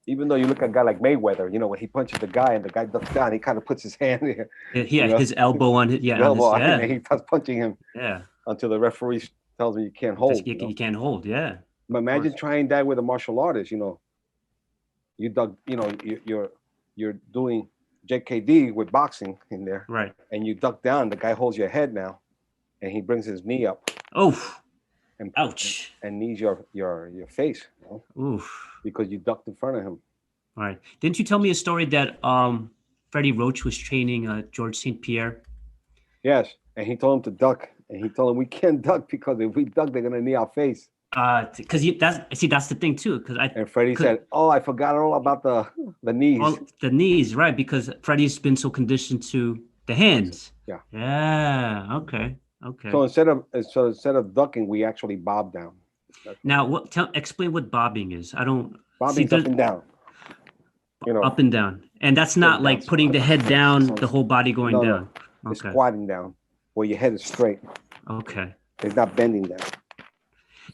Even though you look at a guy like Mayweather, when he punches the guy and the guy ducks down, he kind of puts his hand here. His elbow on it. Yeah. And he starts punching him. Yeah. Until the referee tells him you can't hold. You can't hold. Yeah. But imagine trying that with a martial artist. You dug. You're doing JKD with boxing in there. Right. And you duck down. The guy holds your head now, and he brings his knee up. Oh. And, ouch. And knees your face. Oof. Because you ducked in front of him. All right. Didn't you tell me a story that Freddie Roach was training George St. Pierre? Yes, and he told him to duck, and he told him we can't duck because if we duck, they're gonna knee our face. Because that's the thing too. And Freddie said, "Oh, I forgot all about the knees." The knees, right? Because Freddie's been so conditioned to the hands. Yeah. Yeah. Okay. So instead of ducking, we actually bob down. Now, explain what bobbing is. I don't. Bobbing's up and down. Up and down, and that's not like putting the head down, the whole body going down. No. It's squatting down, where your head is straight. Okay. It's not bending down.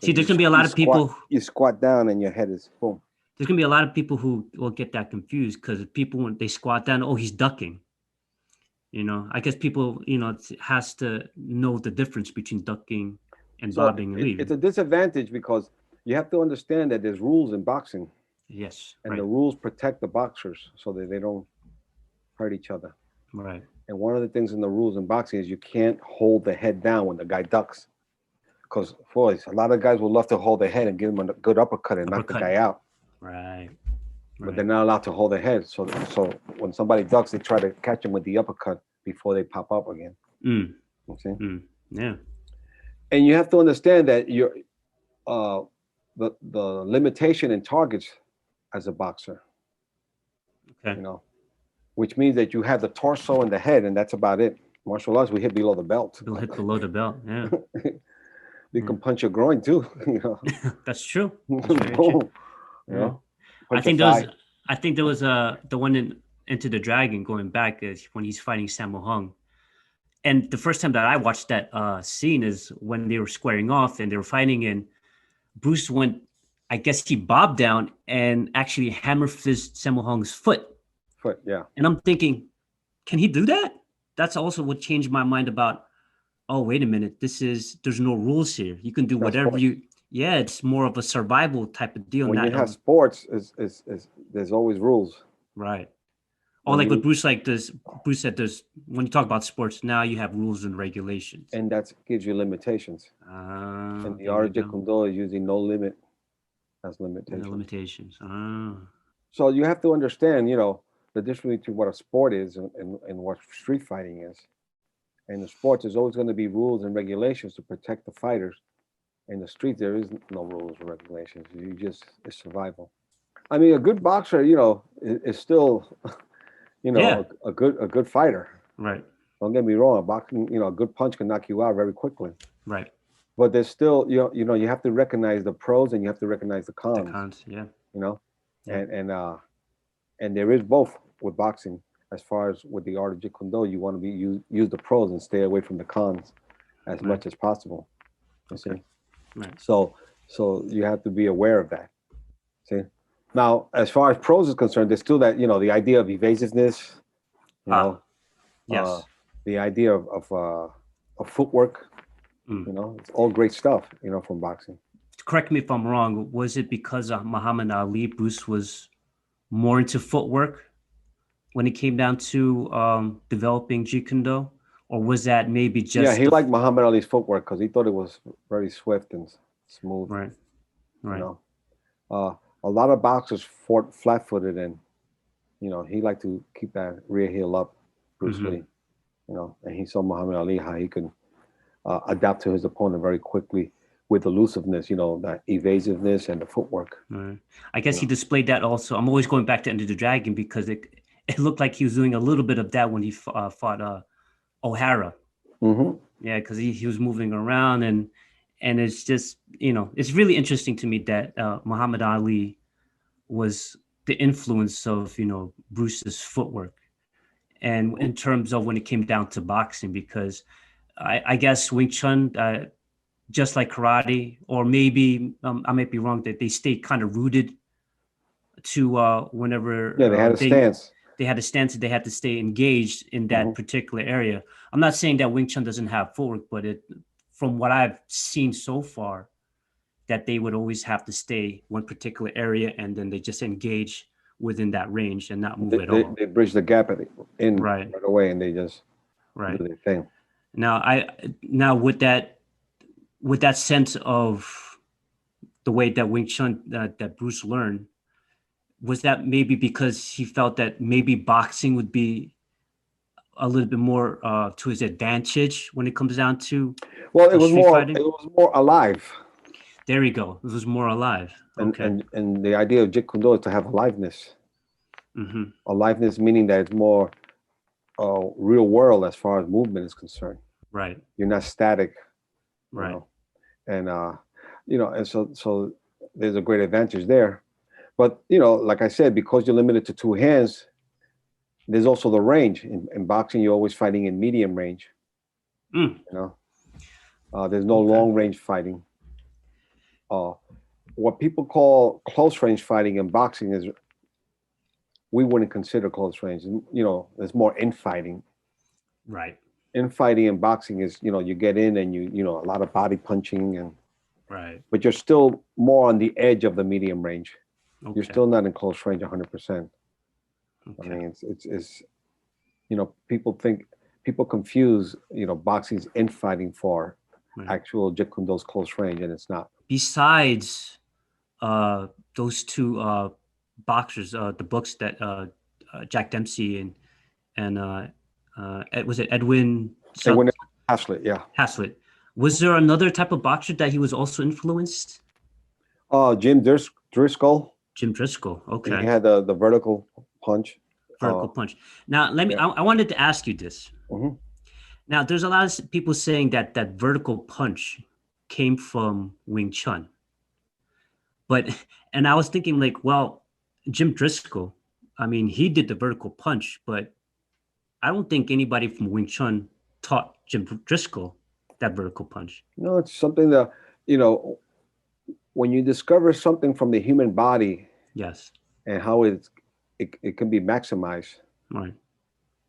See, there's gonna be a lot of people. You squat down, and your head is boom. There's gonna be a lot of people who will get that confused because people when they squat down, oh, he's ducking. I guess people, has to know the difference between ducking and bobbing and weaving. It's a disadvantage because you have to understand that there's rules in boxing. Yes. And the rules protect the boxers so that they don't hurt each other. Right. And one of the things in the rules in boxing is you can't hold the head down when the guy ducks. Because, boys, a lot of guys would love to hold their head and give him a good uppercut and knock the guy out. Right. But they're not allowed to hold their head. So when somebody ducks, they try to catch him with the uppercut before they pop up again. Yeah. And you have to understand that the limitation in targets as a boxer. Okay. Which means that you have the torso and the head, and that's about it. Martial arts, we hit below the belt. We'll hit below the belt. Yeah. They can punch your groin too. That's true. That's very true. Yeah. I think there was the one in Into the Dragon going back is when he's fighting Sammo Hung. And the first time that I watched that scene is when they were squaring off and they were fighting, and Bruce went, I guess he bobbed down and actually hammer fisted Sammo Hung's foot. Yeah. And I'm thinking, can he do that? That's also what changed my mind about, oh, wait a minute, there's no rules here. You can do whatever it's more of a survival type of deal. When you have sports, there's always rules. Right. Or like what Bruce said, when you talk about sports, now you have rules and regulations. And that gives you limitations. And the art of Jeet Kune Do is using no limit as limitations. No limitations. So you have to understand, the difference between what a sport is and what street fighting is. And the sports, there's always going to be rules and regulations to protect the fighters. In the street, there is no rules or regulations. It's survival. I mean, a good boxer, is still, a good fighter. Right. Don't get me wrong. Boxing, a good punch can knock you out very quickly. Right. but there's still you have to recognize the pros and you have to recognize the The cons. cons, yeah. You know, Yeah. and there is both with boxing. As far as with the art of Jeet Kune Do, you want to use the pros and stay away from the cons as Right. much as possible. You Okay. see, Right. so you have to be aware of that. See, now as far as pros is concerned, there's still that the idea of evasiveness. You know, uh, Yes. the idea of footwork. Mm. It's all great stuff. From boxing. Correct me if I'm wrong. Was it because Muhammad Ali, Bruce was more into footwork when it came down to developing Jeet Kune Do? Or was that maybe Yeah, just he liked Muhammad Ali's footwork because he thought it was very swift and smooth. right, You right, know, uh, a lot of boxers fought flat-footed, and he liked to keep that rear heel up, Bruce hmm Lee. And he saw Muhammad Ali how he could adapt to his opponent very quickly with elusiveness. That evasiveness and the footwork. right. I guess You he know. displayed that also. I'm always going back to Enter the Dragon because it looked like he was doing a little bit of that when he fought O'Hara. Mm-hmm. Yeah, because he was moving around and it's just it's really interesting to me that Muhammad Ali was the influence of Bruce's footwork and in terms of when it came down to boxing because I guess Wing Chun just like karate or maybe I might be wrong that they stay kind of rooted to whenever Yeah, they had a stance. they had a stance they had to stay engaged in that Mm-hmm. particular area. I'm not saying that Wing Chun doesn't have footwork, but from what I've seen so far that they would always have to stay one particular area and then they just engage within that range and not move They, at they, all. they bridge the gap in Right, right away, and they just do right. their thing. Now with that sense of the way that Wing Chun that Bruce learned, was that maybe because he felt that maybe boxing would be a little bit more to his advantage when it comes down to Well, it was street more fighting? it was more alive, There you go. It was more alive. and Okay. and and the idea of Jeet Kune Do is to have aliveness. Mm-hmm. Aliveness meaning that it's more real world as far as movement is concerned. Right. You're not static, you Right. know, and and so there's a great advantage there. But like I said, because you're limited to two hands, there's also the range. In boxing, you're always fighting in medium range. Mm. You know, there's no Okay. long range fighting. Uh, what people call close range fighting in boxing is we wouldn't consider close range. There's more infighting. Right. Infighting in boxing is you get in and a lot of body punching Right. but you're still more on the edge of the medium range. You're Okay. still not in close range 100%. I Okay. mean, it's people confuse boxing's infighting for Right. actual Jeet Kune Do's close range, and it's not. Besides those two boxers, the books that Jack Dempsey and was it Edwin And when Haslett, yeah. Haslett? Was there another type of boxer that he was also influenced? Jim Driscoll, Jim Driscoll. he Okay. had the vertical punch. Vertical punch. Now, let me. Yeah. I wanted to ask you this. Mhm. Now, there's a lot of people saying that vertical punch came from Wing Chun, but and I was thinking like, well, Jim Driscoll. I mean, he did the vertical punch, but I don't think anybody from Wing Chun taught Jim Driscoll that vertical punch. No, it's something that you know when you discover something from the human body Yes. and how it can be maximized, Right.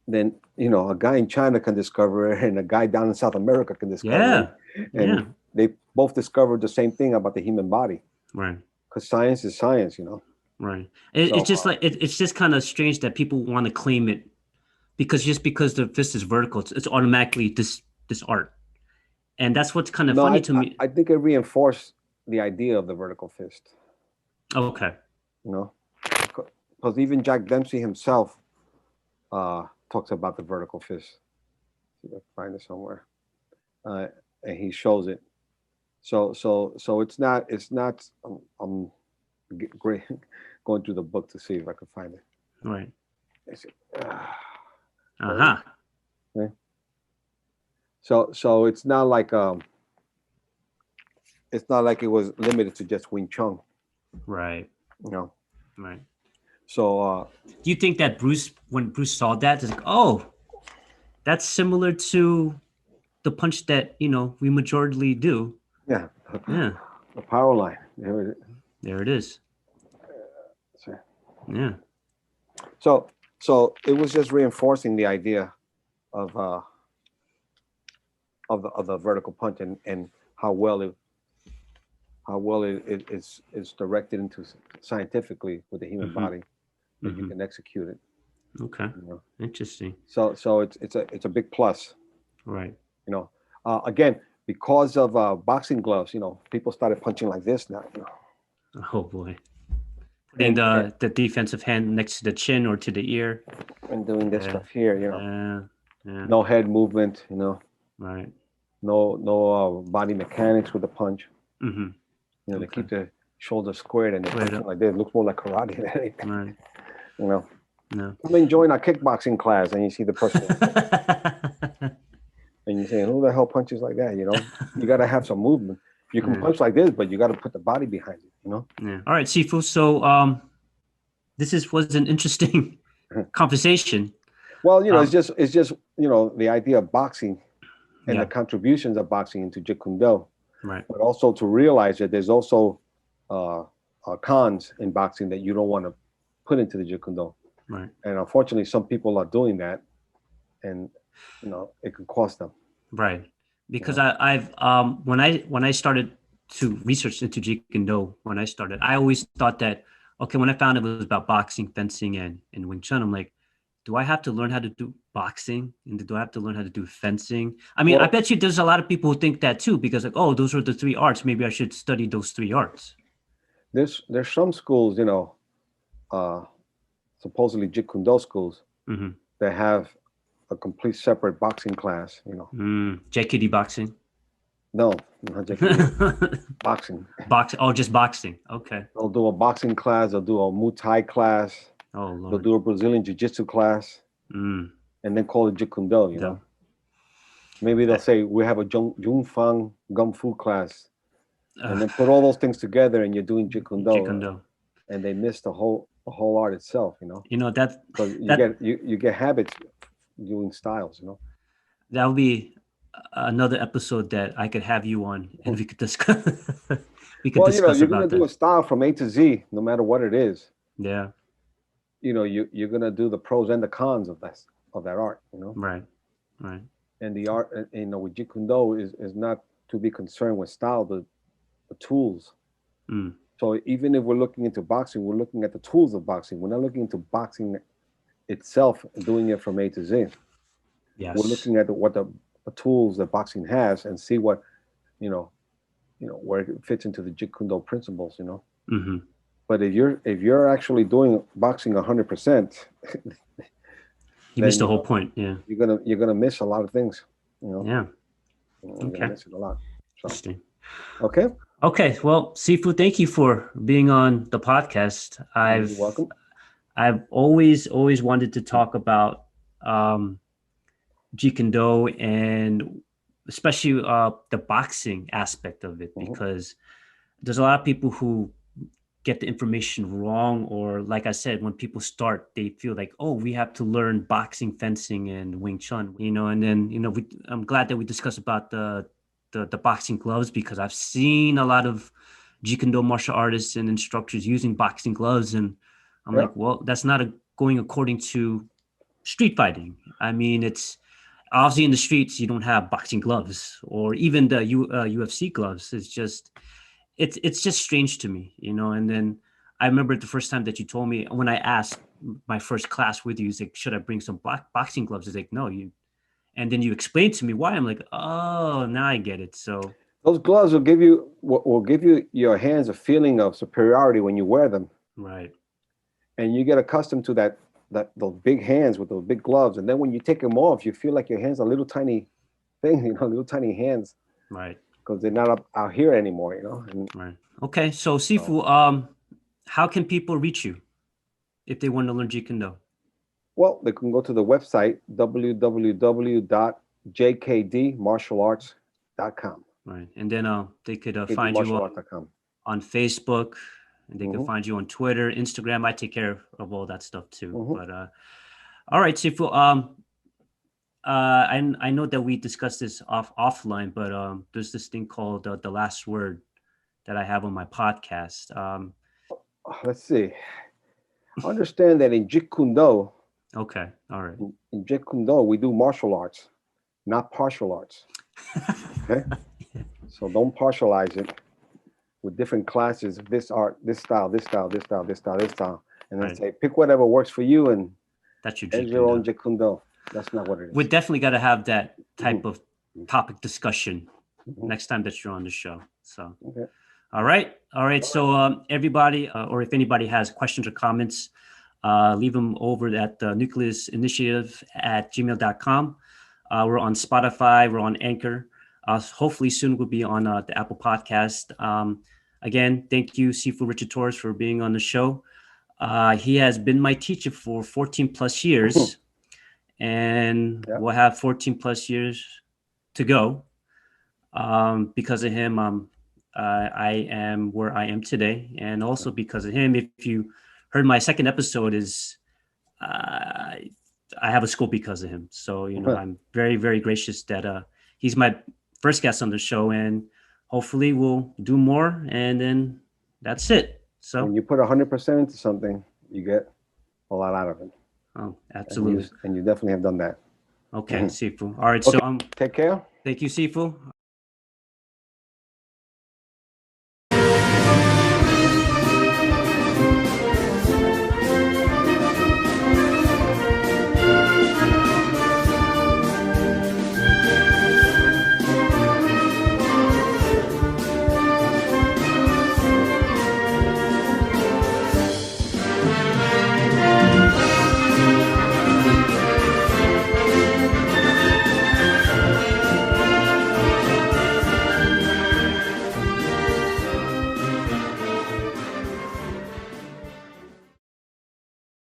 then a guy in China can discover it and a guy down in South America can discover Yeah. it, Yeah. and they both discovered the same thing about the human body Right. because science is science. Right. So It's just like it's just kind of strange that people want to claim it because the fist is vertical, it's automatically this art, and that's what's kind of no, funny to me. I think it reinforced the idea of the vertical fist. Okay. You know, because even Jack Dempsey himself talks about the vertical fist. See if I can find it somewhere, uh, and he shows it. So it's not great going through the book to see if I can find it. Right. Is it, Uh-huh. okay. So it's not like it's not like it was limited to just Wing Chun, Right. you know. Right. So Do you think that when Bruce saw that, it's like, oh, that's similar to the punch that we majorly do? yeah, Yeah. the power line. There it is. Yeah. So it was just reinforcing the idea of the vertical punch and how well it is directed into scientifically with the human body that you can execute it. Okay. Interesting. So it's a big plus. Right. Again, because of boxing gloves, people started punching like this now. Oh boy. Putting the defensive hand next to the chin or to the ear. And doing this stuff here, Yeah. No head movement, Right. No body mechanics with the punch. Okay. They keep the shoulders squared and they're punching like this. It looks more like karate than anything. Right. No. I'm enjoying a kickboxing class and you see the person and you're saying, who the hell punches like that? You got to have some movement. You can punch like this, but you got to put the body behind it, Yeah. All right, Sifu. So this was an interesting conversation. Well, it's just the idea of boxing and the contributions of boxing into Jeet Kune Do. Right. But also to realize that there's also cons in boxing that you don't want to put into the Jeet Kune Do. Right. And unfortunately, some people are doing that, and it can cost them. Right. Because I've when I started to research into Jeet Kune Do, I always thought that, okay, when I found it was about boxing, fencing, and Wing Chun, I'm like, do I have to learn how to do boxing? And do I have to learn how to do fencing? I mean, I bet you there's a lot of people who think that too, because like, oh, those are the three arts. Maybe I should study those three arts. There's some schools, supposedly Jeet Kune Do schools that have a complete separate boxing class, JKD boxing? No, not JKD. Boxing. Boxing. Oh, just boxing. Okay. They'll do a boxing class. They'll do a Muay Thai class. Oh, Lord. They'll do a Brazilian Jiu-Jitsu class, and then call it Jeet Kune Do, Maybe they'll say, we have a Jung Fang Gum Fu class, and then put all those things together and you're doing Jeet Kune Do. Jeet Kune Do. And they miss the whole art itself, That because you get habits doing styles, That would be another episode that I could have you on and we could discuss. You're gonna do a style from A to Z, no matter what it is. Yeah. You're gonna do the pros and the cons of that art, Right. And the art, with Jeet Kune Do is not to be concerned with style, the tools. So even if we're looking into boxing, we're looking at the tools of boxing. We're not looking into boxing itself and doing it from A to Z. Yes. We're looking at what the tools that boxing has and see what, where it fits into the Jeet Kune Do principles, But if you're actually doing boxing 100%, you missed the whole point. Yeah. You're gonna miss a lot of things. Yeah. You're gonna miss it a lot. So. Interesting. Okay. Okay. Well, Sifu, thank you for being on the podcast. You're welcome. I've always wanted to talk about Jeet Kune Do and especially the boxing aspect of it, because there's a lot of people who get the information wrong, or like I said, when people start, they feel like, oh, we have to learn boxing, fencing, and Wing Chun, and then I'm glad that we discussed about the boxing gloves, because I've seen a lot of Jeet Kune Do martial artists and instructors using boxing gloves, and I'm like, well, that's not going according to street fighting. I mean, it's obviously in the streets you don't have boxing gloves, or even the UFC gloves. It's just strange to me, and then I remember the first time that you told me, when I asked my first class with you, he's like, should I bring some boxing gloves? He's like, no, and then you explained to me why. I'm like, oh, now I get it. So those gloves will give you your hands a feeling of superiority when you wear them. Right. And you get accustomed to those big hands with those big gloves. And then when you take them off, you feel like your hands are little tiny thing, little tiny hands. Right. Because they're not out here anymore, And, right. Okay. So Sifu, how can people reach you if they want to learn Jeet Kune Do? Well, they can go to the website, www.jkdmartialarts.com. Right. And then they could find you on Facebook, and they can find you on Twitter, Instagram. I take care of all that stuff too. But all right, Sifu. I know that we discussed this offline, but there's this thing called the last word that I have on my podcast. Let's see. I understand that in Jeet Kune Do. Okay. All right. In Jeet Kune Do, we do martial arts, not partial arts. Okay. So don't partialize it with different classes of this art, this style, this style, this style, this style, this style, and then say pick whatever works for you and that's your own Jeet Kune Do. That's not what it is. We definitely got to have that type of topic discussion next time that you're on the show. So, all right. So everybody, or if anybody has questions or comments, leave them over at the nucleusinitiative@gmail.com. We're on Spotify. We're on Anchor. Hopefully soon we'll be on the Apple Podcast. Again, thank you, Sifu Richard Torres, for being on the show. He has been my teacher for 14 plus years, and we'll have 14 plus years to go. Because of him, I am where I am today, and also because of him. If you heard my second episode, I have a school because of him. So I'm very, very gracious that he's my first guest on the show, and hopefully we'll do more, and then that's it. So when you put 100% into something, you get a lot out of it. Oh, absolutely. And you definitely have done that. Okay, Sifu. All right, so take care. Thank you, Sifu.